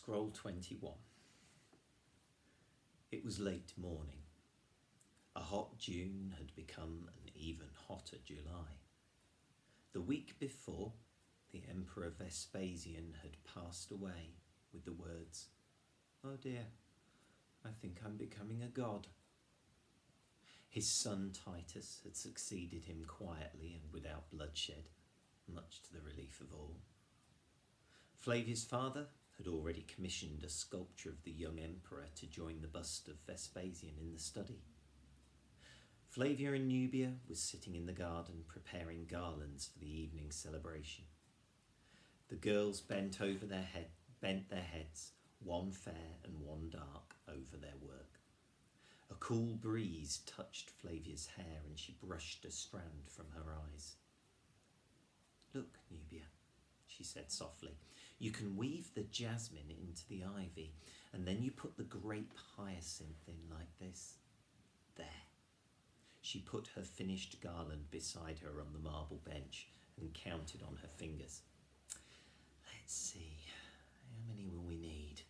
Scroll 21. It was late morning. A hot June had become an even hotter July. The week before, the Emperor Vespasian had passed away with the words, "Oh dear, I think I'm becoming a god." His son Titus had succeeded him quietly and without bloodshed, much to the relief of all. Flavia's father had already commissioned a sculpture of the young emperor to join the bust of Vespasian in the study. Flavia and Nubia was sitting in the garden preparing garlands for the evening celebration. The girls bent their heads, one fair and one dark, over their work. A cool breeze touched Flavia's hair and she brushed a strand from her eyes. "Look, Nubia," she said softly, "you can weave the jasmine into the ivy, and then you put the grape hyacinth in like this. There." She put her finished garland beside her on the marble bench and counted on her fingers. "Let's see, how many will we need?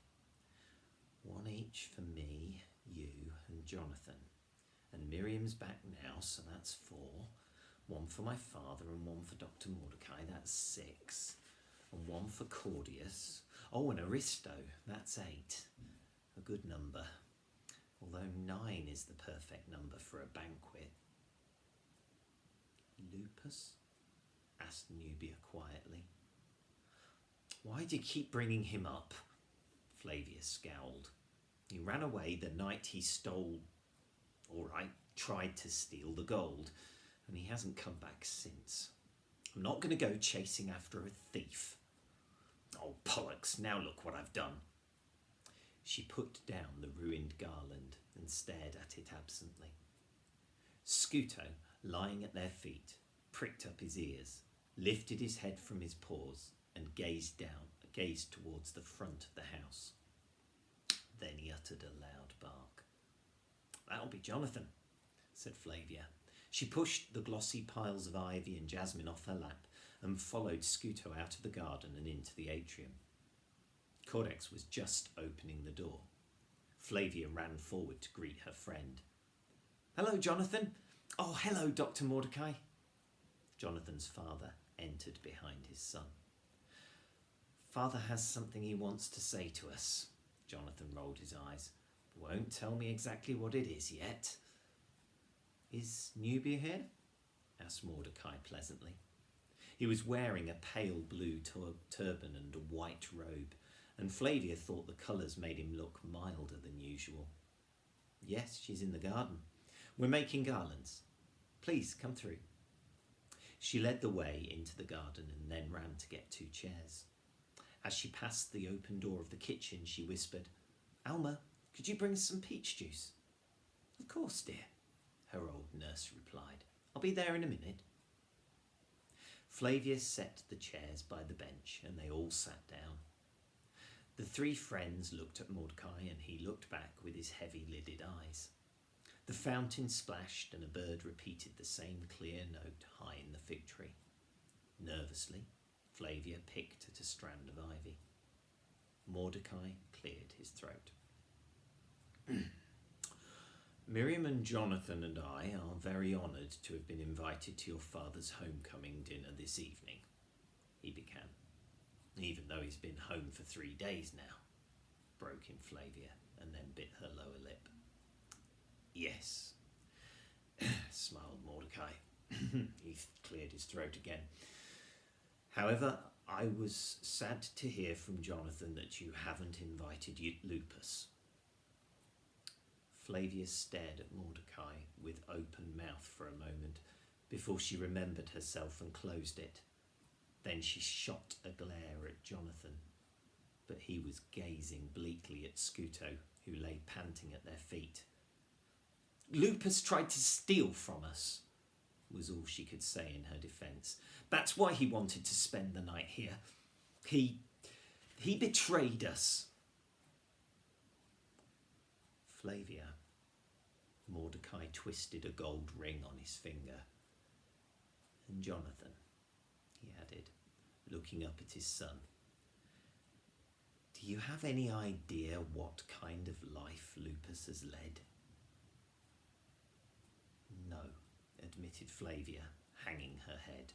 One each for me, you and Jonathan. And Miriam's back now, so that's 4. One for my father and one for Dr. Mordecai, that's 6. And one for Claudius. Oh, and Aristo, that's 8. A good number, although 9 is the perfect number for a banquet." "Lupus?" asked Nubia quietly. "Why do you keep bringing him up?" Flavia scowled. "He ran away the night he tried to steal the gold, and he hasn't come back since. I'm not going to go chasing after a thief." "Oh, bollocks, now look what I've done." She put down the ruined garland and stared at it absently. Scuto, lying at their feet, pricked up his ears, lifted his head from his paws, and gazed towards the front of the house. Then he uttered a loud bark. "That'll be Jonathan," said Flavia. She pushed the glossy piles of ivy and jasmine off her lap and followed Scuto out of the garden and into the atrium. Codex was just opening the door. Flavia ran forward to greet her friend. "Hello, Jonathan." "Oh, hello, Dr. Mordecai." Jonathan's father entered behind his son. "Father has something he wants to say to us." Jonathan rolled his eyes. "Won't tell me exactly what it is yet." "Is Nubia here?" asked Mordecai pleasantly. He was wearing a pale blue turban and a white robe, and Flavia thought the colours made him look milder than usual. "Yes, she's in the garden. We're making garlands. Please come through." She led the way into the garden and then ran to get 2 chairs. As she passed the open door of the kitchen, she whispered, "Alma, could you bring us some peach juice?" "Of course, dear," her old nurse replied. "I'll be there in a minute." Flavia set the chairs by the bench and they all sat down. The 3 friends looked at Mordecai and he looked back with his heavy-lidded eyes. The fountain splashed and a bird repeated the same clear note high in the fig tree. Nervously, Flavia picked at a strand of ivy. Mordecai cleared his throat. "Miriam and Jonathan and I are very honoured to have been invited to your father's homecoming dinner this evening," he began. "Even though he's been home for 3 days now," broke in Flavia and then bit her lower lip. "Yes," smiled Mordecai. He cleared his throat again. "However, I was sad to hear from Jonathan that you haven't invited Lupus." Flavia stared at Mordecai with open mouth for a moment before she remembered herself and closed it. Then she shot a glare at Jonathan, but he was gazing bleakly at Scuto, who lay panting at their feet. "Lupus tried to steal from us," was all she could say in her defence. "That's why he wanted to spend the night here. He betrayed us." "Flavia," Mordecai twisted a gold ring on his finger. "And Jonathan," he added, looking up at his son, "do Do you have any idea what kind of life Lupus has led? No, admitted Flavia, hanging her head.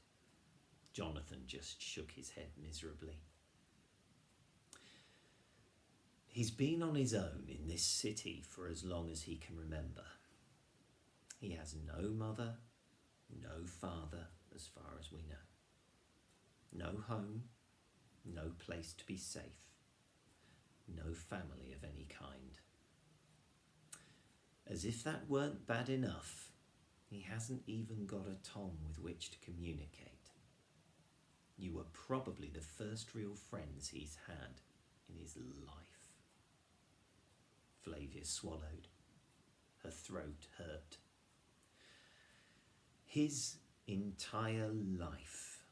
Jonathan just shook his head miserably. He's been on his own in this city for as long as he can remember. He has no mother, no father, as far as we know. No home, no place to be safe, no family of any kind. As if that weren't bad enough, he hasn't even got a tongue with which to communicate. You were probably the first real friends he's had in his life. Flavia swallowed. Her throat hurt. His entire life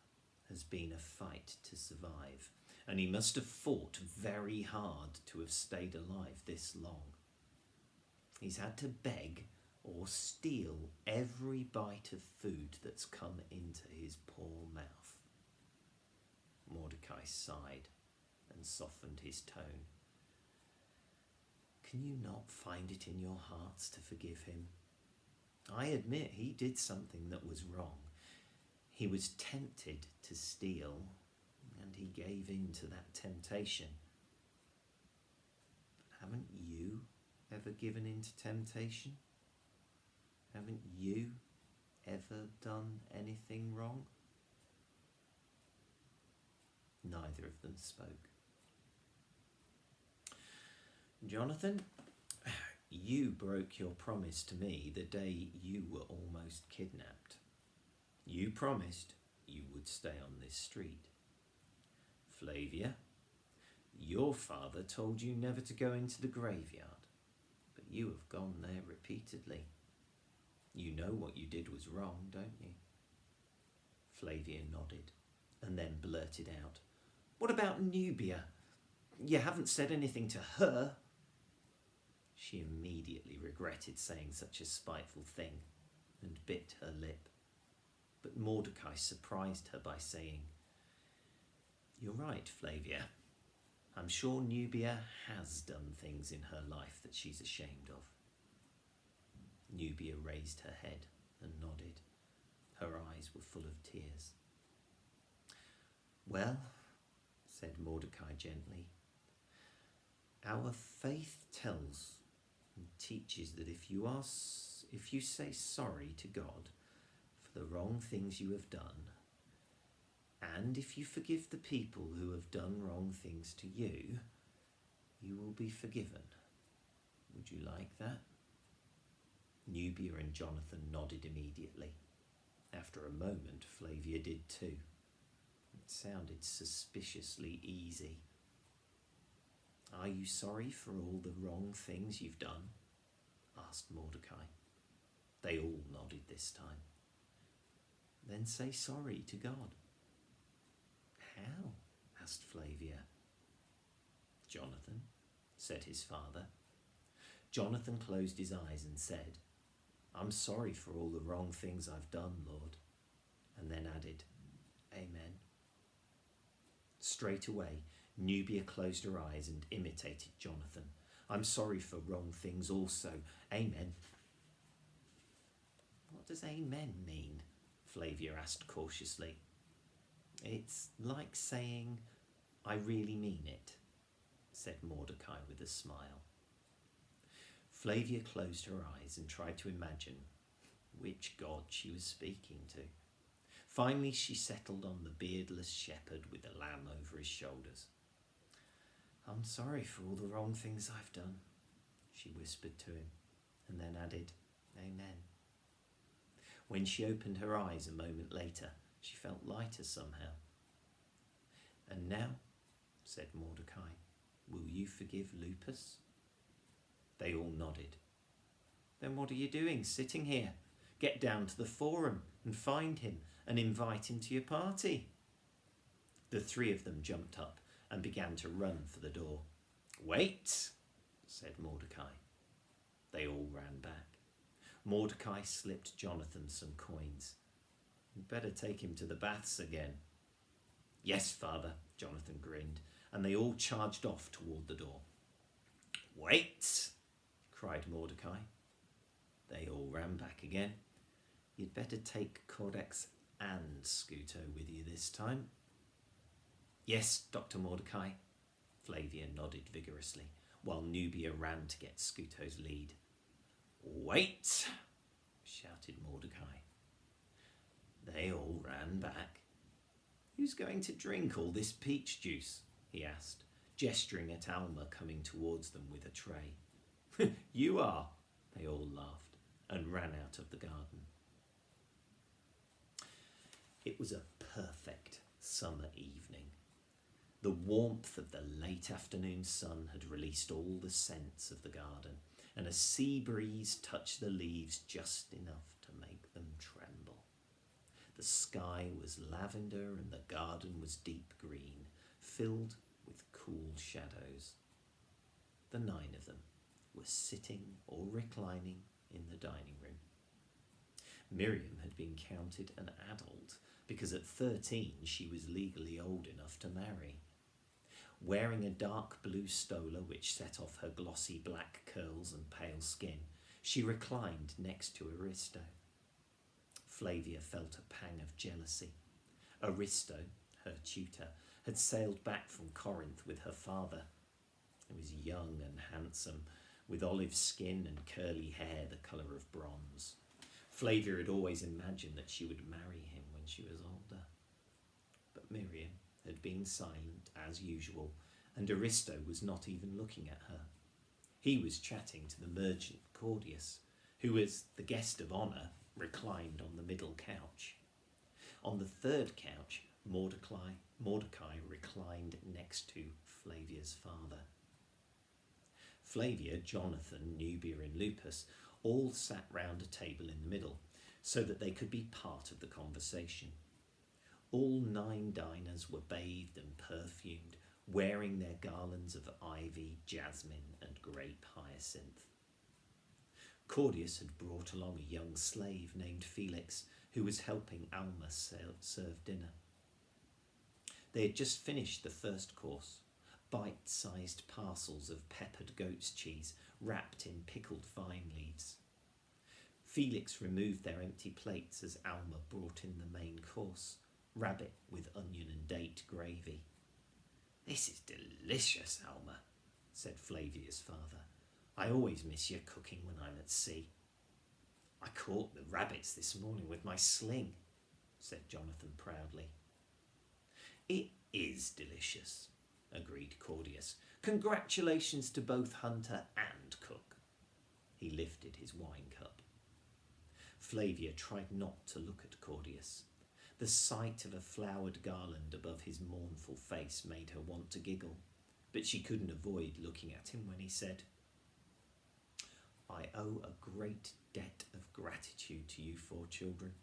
has been a fight to survive, and he must have fought very hard to have stayed alive this long. He's had to beg or steal every bite of food that's come into his poor mouth. Mordecai sighed and softened his tone. Can you not find it in your hearts to forgive him? I admit he did something that was wrong. He was tempted to steal, and he gave in to that temptation. But haven't you ever given in to temptation? Haven't you ever done anything wrong? Neither of them spoke. Jonathan, you broke your promise to me the day you were almost kidnapped. You promised you would stay on this street. Flavia, your father told you never to go into the graveyard, but you have gone there repeatedly. You know what you did was wrong, don't you? Flavia nodded and then blurted out, What about Nubia? You haven't said anything to her. She immediately regretted saying such a spiteful thing and bit her lip. But Mordecai surprised her by saying, You're right, Flavia. I'm sure Nubia has done things in her life that she's ashamed of. Nubia raised her head and nodded. Her eyes were full of tears. Well, said Mordecai gently, our faith tells and teaches that if you say sorry to God for the wrong things you have done, and if you forgive the people who have done wrong things to you, you will be forgiven. Would you like that? Nubia and Jonathan nodded immediately. After a moment, Flavia did too. It sounded suspiciously easy. Are you sorry for all the wrong things you've done? Asked Mordecai. They all nodded this time. Then say sorry to God. How? Asked Flavia. Jonathan, said his father. Jonathan closed his eyes and said, I'm sorry for all the wrong things I've done, Lord, and then added, Amen. Straight away, Nubia closed her eyes and imitated Jonathan. I'm sorry for wrong things also. Amen. What does amen mean? Flavia asked cautiously. It's like saying, I really mean it, said Mordecai with a smile. Flavia closed her eyes and tried to imagine which God she was speaking to. Finally, she settled on the beardless shepherd with a lamb over his shoulders. I'm sorry for all the wrong things I've done, she whispered to him, and then added, Amen. When she opened her eyes a moment later, she felt lighter somehow. And now, said Mordecai, will you forgive Lupus? They all nodded. Then what are you doing, sitting here? Get down to the forum and find him and invite him to your party. The three of them jumped up and began to run for the door. Wait, said Mordecai. They all ran back. Mordecai slipped Jonathan some coins. You'd better take him to the baths again. Yes, father, Jonathan grinned, and they all charged off toward the door. "Wait!" cried Mordecai. They all ran back again. "You'd better take Codex and Scuto with you this time." "Yes, Dr. Mordecai." Flavia nodded vigorously, while Nubia ran to get Scuto's lead. "Wait!" shouted Mordecai. They all ran back. "Who's going to drink all this peach juice?" he asked, gesturing at Alma coming towards them with a tray. "You are," they all laughed and ran out of the garden. It was a perfect summer evening. The warmth of the late afternoon sun had released all the scents of the garden, and a sea breeze touched the leaves just enough to make them tremble. The sky was lavender and the garden was deep green, filled with cool shadows. The 9 of them were sitting or reclining in the dining room. Miriam had been counted an adult because at 13 she was legally old enough to marry. Wearing a dark blue stola which set off her glossy black curls and pale skin, she reclined next to Aristo. Flavia felt a pang of jealousy. Aristo, her tutor, had sailed back from Corinth with her father. He was young and handsome, with olive skin and curly hair the colour of bronze. Flavia had always imagined that she would marry him when she was older. But Miriam had been silent as usual, and Aristo was not even looking at her. He was chatting to the merchant Claudius, who, as the guest of honour, reclined on the middle couch. On the third couch, Mordecai reclined next to Flavia's father. Flavia, Jonathan, Nubia and Lupus all sat round a table in the middle, so that they could be part of the conversation. All 9 diners were bathed and perfumed, wearing their garlands of ivy, jasmine and grape hyacinth. Claudius had brought along a young slave named Felix, who was helping Alma serve dinner. They had just finished the first course, bite-sized parcels of peppered goat's cheese wrapped in pickled vine leaves. Felix removed their empty plates as Alma brought in the main course, rabbit with onion and date gravy. "This is delicious, Alma," said Flavia's father. "I always miss your cooking when I'm at sea." "I caught the rabbits this morning with my sling," said Jonathan proudly. "It is delicious," agreed Claudius. "Congratulations to both hunter and cook." He lifted his wine cup. Flavia tried not to look at Claudius. The sight of a flowered garland above his mournful face made her want to giggle, but she couldn't avoid looking at him when he said, "I owe a great debt of gratitude to you 4 children.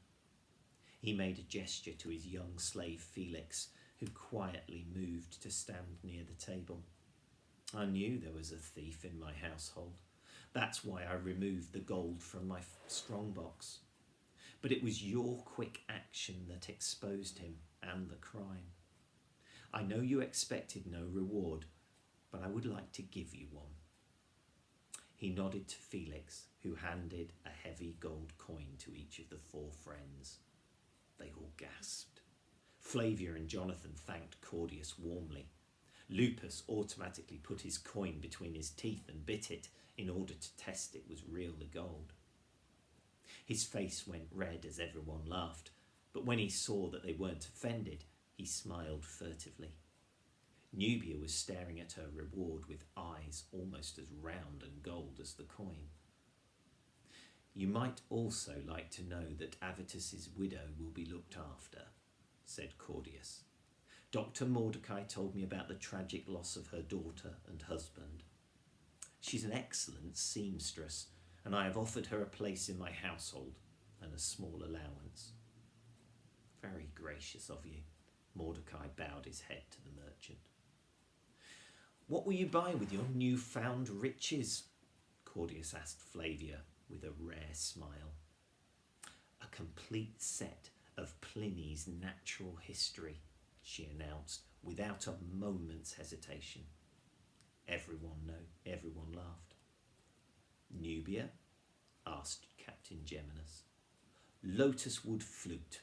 He made a gesture to his young slave Felix, who quietly moved to stand near the table. "I knew there was a thief in my household. That's why I removed the gold from my strongbox. But it was your quick action that exposed him and the crime. I know you expected no reward, but I would like to give you one." He nodded to Felix, who handed a heavy gold coin to each of the 4 friends. They all gasped. Flavia and Jonathan thanked Claudius warmly. Lupus automatically put his coin between his teeth and bit it in order to test it was really gold. His face went red as everyone laughed, but when he saw that they weren't offended, he smiled furtively. Nubia was staring at her reward with eyes almost as round and gold as the coin. "You might also like to know that Avitus's widow will be looked after," said Claudius. "Dr. Mordecai told me about the tragic loss of her daughter and husband. She's an excellent seamstress, and I have offered her a place in my household and a small allowance." "Very gracious of you." Mordecai bowed his head to the merchant. "What will you buy with your newfound riches?" Claudius asked Flavia with a rare smile. "A complete set of Pliny's Natural History," she announced, without a moment's hesitation. Everyone laughed. Nubia? Asked Captain Geminus. Lotuswood flute,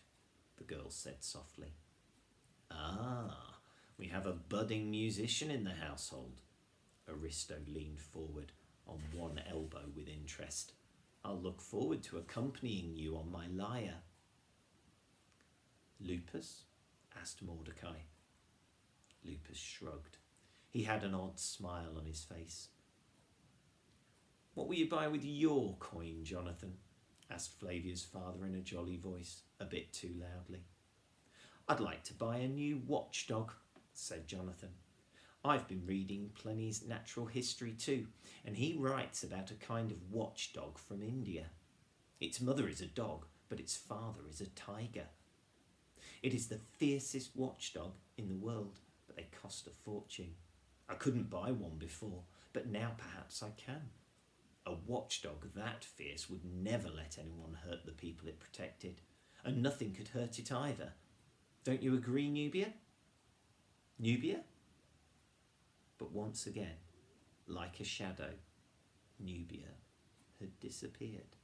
the girl said softly. Ah, we have a budding musician in the household. Aristo leaned forward on one elbow with interest. I'll look forward to accompanying you on my lyre. Lupus? Asked Mordecai. Lupus shrugged. He had an odd smile on his face. What will you buy with your coin, Jonathan? Asked Flavia's father in a jolly voice, a bit too loudly. I'd like to buy a new watchdog, said Jonathan. I've been reading Pliny's Natural History too, and he writes about a kind of watchdog from India. Its mother is a dog, but its father is a tiger. It is the fiercest watchdog in the world, but they cost a fortune. I couldn't buy one before, but now perhaps I can. A watchdog that fierce would never let anyone hurt the people it protected, and nothing could hurt it either. Don't you agree, Nubia? Nubia? But once again, like a shadow, Nubia had disappeared.